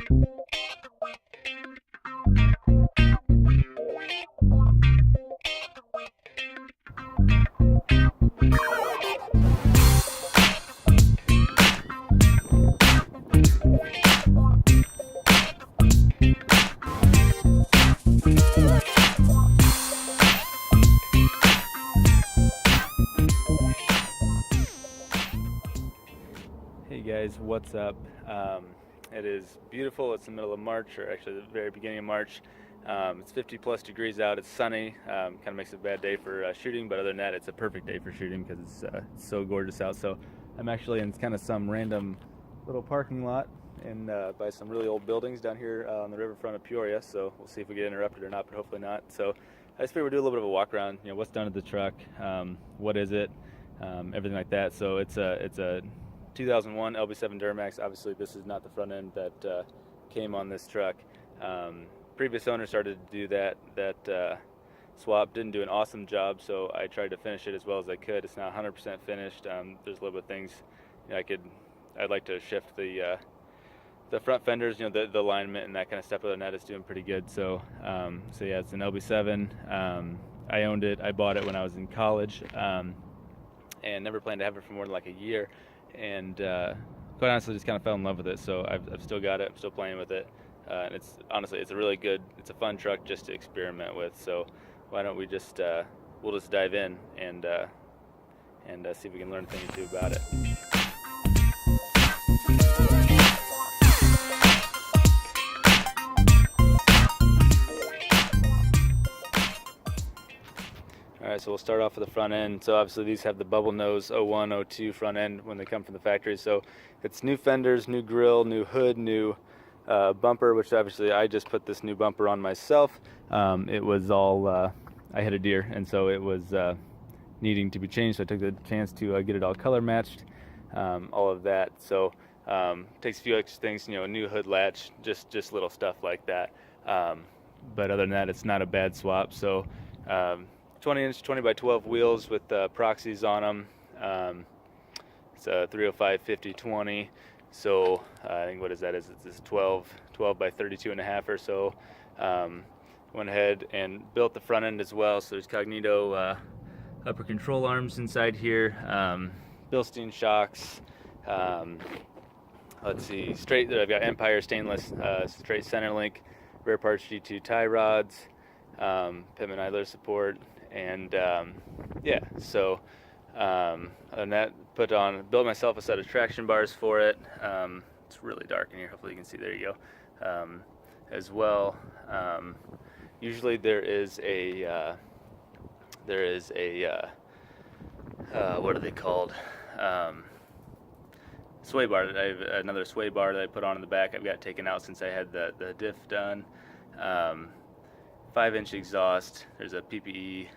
Hey guys, what's up? It is beautiful. It's the middle of March, or actually the very beginning of March. It's 50 plus degrees out. It's sunny. Kind of makes it a bad day for shooting, but other than that, it's a perfect day for shooting because it's so gorgeous out. So I'm actually in kind of some random little parking lot and by some really old buildings down here on the riverfront of Peoria. So we'll see if we get interrupted or not, but hopefully not. So I just figured we'd do a little bit of a walk around. You know, what's done to the truck, what is it, everything like that. So it's a 2001 LB7 Duramax. Obviously, this is not the front end that came on this truck. Previous owner started to do that swap. Didn't do an awesome job, so I tried to finish it as well as I could. It's not 100% finished. There's a little bit of things, you know, I'd like to shift the front fenders, you know, the alignment and that kind of stuff. Other than that, it's doing pretty good. So yeah, it's an LB7. I owned it. I bought it when I was in college, and never planned to have it for more than like a year. And quite honestly, just kind of fell in love with it. So I've still got it. I'm still playing with it. And it's a fun truck just to experiment with. So why don't we we'll just dive in and see if we can learn a thing or two about it. Alright, so we'll start off with the front end. So obviously these have the bubble nose 01, 02 front end when they come from the factory. So it's new fenders, new grille, new hood, new bumper, which obviously I just put this new bumper on myself. It was all, I hit a deer, and so it was needing to be changed. So I took the chance to get it all color matched, all of that. So takes a few extra things, you know, a new hood latch, just little stuff like that. But other than that, it's not a bad swap. So 20-inch 20 by 12 wheels with proxies on them. It's a 305 50/20. So I think what is that? It's 12 by 32 and a half or so. Went ahead and built the front end as well. So there's Cognito upper control arms inside here. Bilstein shocks. Let's see, straight. I've got Empire stainless straight center link, rear parts G2 tie rods, Pittman idler support. And yeah, so other than that, built myself a set of traction bars for it. It's really dark in here. Hopefully you can see. There you go. As well, usually there is a what are they called? Sway bar. I have another sway bar that I put on in the back. I've got taken out since I had the diff done. 5-inch exhaust. There's a PPE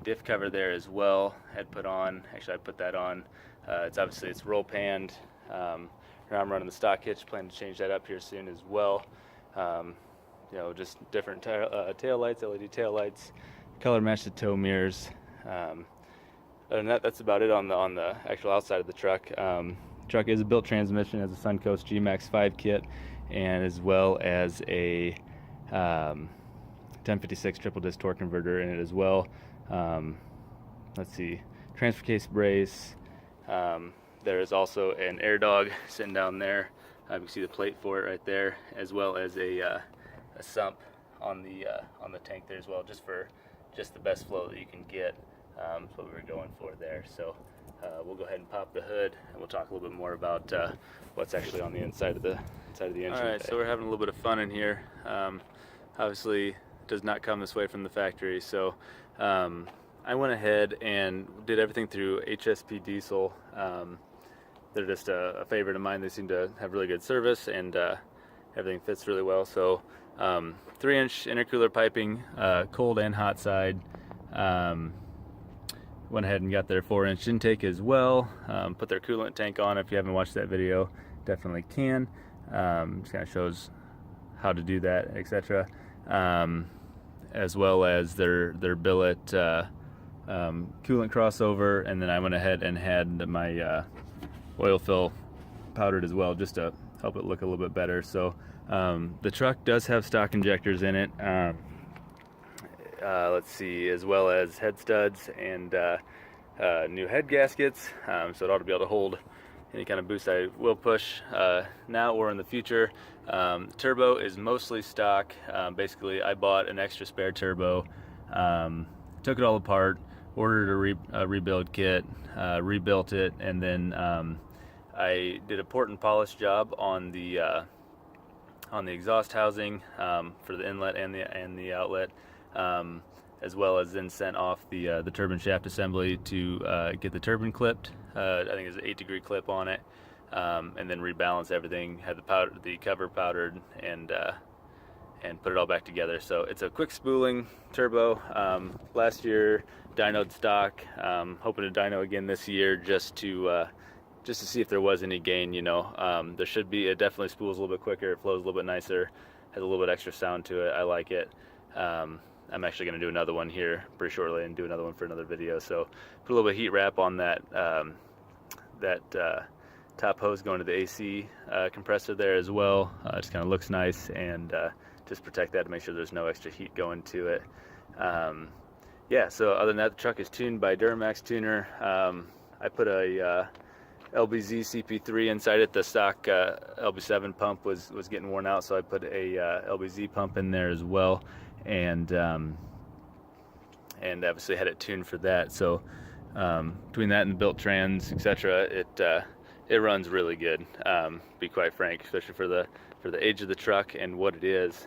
diff cover there as well. Had put on. Actually, I put that on. It's roll panned. I'm running the stock hitch. Plan to change that up here soon as well. You know, just different tail lights, LED tail lights, color matched the tow mirrors. Other than that, that's about it on the actual outside of the truck. Truck is a built transmission, has a Suncoast G-Max 5 kit, and as well as a 1056 triple disc torque converter in it as well. Let's see, transfer case brace. There is also an air dog sitting down there. You can see the plate for it right there, as well as a sump on the tank there as well, just for the best flow that you can get. That's what we were going for there. So we'll go ahead and pop the hood, and we'll talk a little bit more about what's actually on the inside of the engine. All right, so we're having a little bit of fun in here. Obviously, it does not come this way from the factory, so I went ahead and did everything through HSP Diesel. They're just a favorite of mine. They seem to have really good service, and everything fits really well. So 3-inch intercooler piping, cold and hot side. Went ahead and got their 4-inch intake as well. Put their coolant tank on. If you haven't watched that video, definitely can. Just kind of shows how to do that, etc. As well as their billet coolant crossover. And then I went ahead and had my oil fill powdered as well, just to help it look a little bit better. So the truck does have stock injectors in it. Let's see, as well as head studs and new head gaskets, so it ought to be able to hold any kind of boost I will push now or in the future. Turbo is mostly stock. Basically, I bought an extra spare turbo, took it all apart, ordered a rebuild kit, rebuilt it, and then I did a port and polish job on the exhaust housing for the inlet and the outlet, as well as then sent off the turbine shaft assembly to get the turbine clipped. I think there's an 8-degree clip on it, and then rebalance everything. Had the cover powdered, and put it all back together. So it's a quick spooling turbo. Last year dynoed stock. Hoping to dyno again this year just to see if there was any gain. There should be. It definitely spools a little bit quicker. It flows a little bit nicer. Has a little bit extra sound to it. I like it. I'm actually going to do another one here pretty shortly and do another one for another video. So put a little bit of heat wrap on that top hose going to the AC compressor there as well. Just kind of looks nice, and just protect that to make sure there's no extra heat going to it. Yeah, so other than that, the truck is tuned by Duramax tuner. I put a LBZ CP3 inside it. The stock LB7 pump was getting worn out, so I put a LBZ pump in there as well, and obviously had it tuned for that. So between that and the built trans, etc., it runs really good. Be quite frank, especially for the age of the truck and what it is.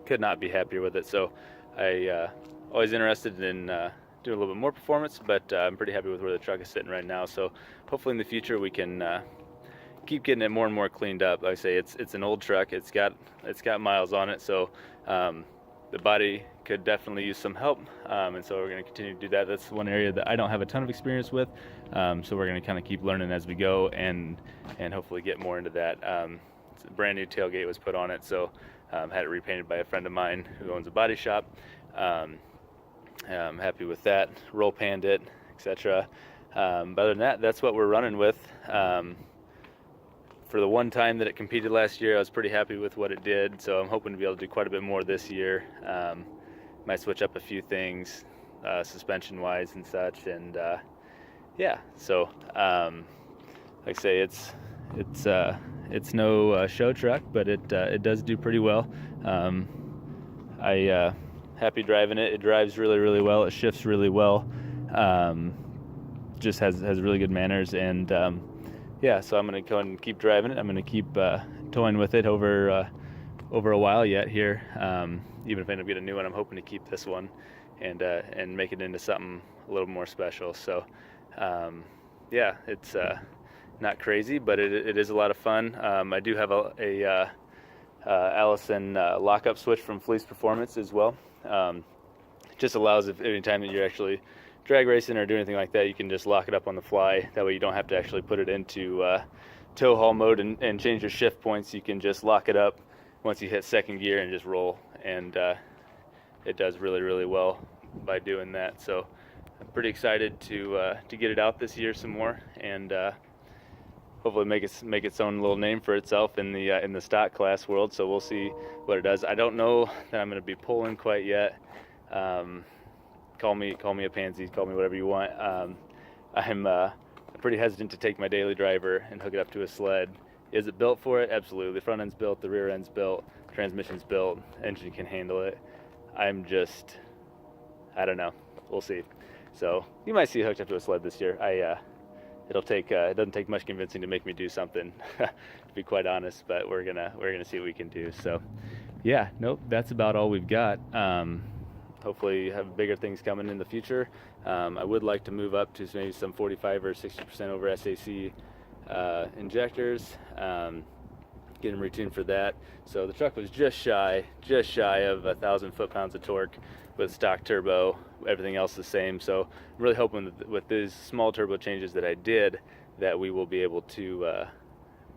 Could not be happier with it. So I always interested in doing a little bit more performance, but I'm pretty happy with where the truck is sitting right now. So hopefully in the future we can keep getting it more and more cleaned up. Like I say, it's an old truck. It's got miles on it, so the body could definitely use some help, and so we're going to continue to do that. That's one area that I don't have a ton of experience with, so we're going to kind of keep learning as we go, and hopefully get more into that. A brand new tailgate was put on it, so had it repainted by a friend of mine who owns a body shop. I'm happy with that. Roll panned it, etc. But other than that, that's what we're running with. For the one time that it competed last year, I was pretty happy with what it did, so I'm hoping to be able to do quite a bit more this year. Might switch up a few things, suspension-wise and such, and yeah. So, like I say, it's no show truck, but it does do pretty well. I happy driving it. It drives really, really well. It shifts really well. Just has really good manners, and yeah, so I'm going to go and keep driving it. I'm going to keep toying with it over a while yet here. Even if I end up getting a new one, I'm hoping to keep this one and make it into something a little more special. So yeah, it's not crazy, but it is a lot of fun. I do have a Allison lockup switch from Fleece Performance as well. It just allows, if any time that you're actually drag racing or do anything like that, you can just lock it up on the fly. That way you don't have to actually put it into tow haul mode and change your shift points. You can just lock it up once you hit second gear and just roll, and it does really, really well by doing that. So I'm pretty excited to get it out this year some more, and hopefully make its own little name for itself in the stock class world. So we'll see what it does. I don't know that I'm going to be pulling quite yet. Call me a pansy, call me whatever you want. I'm pretty hesitant to take my daily driver and hook it up to a sled. Is it built for it? Absolutely. The front end's built, the rear end's built, transmission's built, engine can handle it. I don't know. We'll see. So you might see it hooked up to a sled this year. It doesn't take much convincing to make me do something, to be quite honest, but we're gonna see what we can do. So yeah, nope, that's about all we've got. Hopefully have bigger things coming in the future. I would like to move up to maybe some 45 or 60% over SAC injectors, get them retuned for that. So the truck was just shy of 1,000 foot-pounds of torque with stock turbo, everything else the same. So I'm really hoping that with these small turbo changes that I did, that we will be able to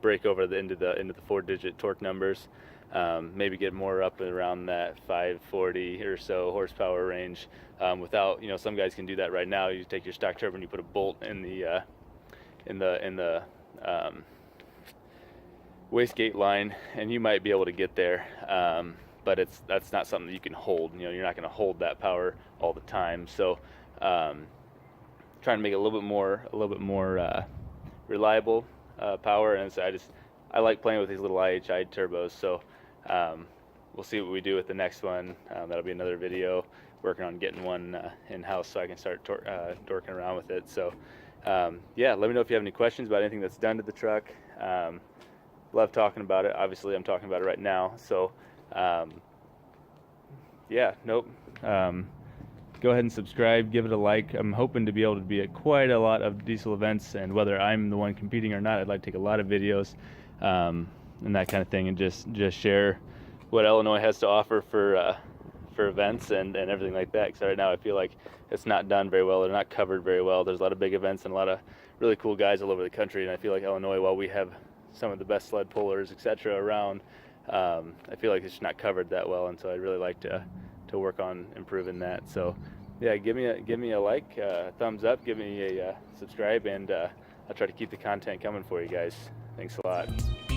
break over into the 4-digit torque numbers. Maybe get more up around that 540 or so horsepower range, without, some guys can do that right now. You take your stock turbo and you put a bolt in the wastegate line, and you might be able to get there, but that's not something that you can hold. You know, you're not going to hold that power all the time. So trying to make it a little bit more reliable power. And so I like playing with these little IHI turbos. So we'll see what we do with the next one. That'll be another video, working on getting one in-house so I can start dorking around with it. So yeah, let me know if you have any questions about anything that's done to the truck. Love talking about it. Obviously, I'm talking about it right now. So yeah, nope. Go ahead and subscribe, give it a like. I'm hoping to be able to be at quite a lot of diesel events, and whether I'm the one competing or not, I'd like to take a lot of videos and that kind of thing, and just share what Illinois has to offer for events and everything like that. Because right now I feel like it's not done very well. They're not covered very well. There's a lot of big events and a lot of really cool guys all over the country, and I feel like Illinois, while we have some of the best sled pullers, etc. around, I feel like it's just not covered that well, and so I'd really like to work on improving that. So yeah, give me a like, thumbs up, give me a subscribe, and I'll try to keep the content coming for you guys. Thanks a lot.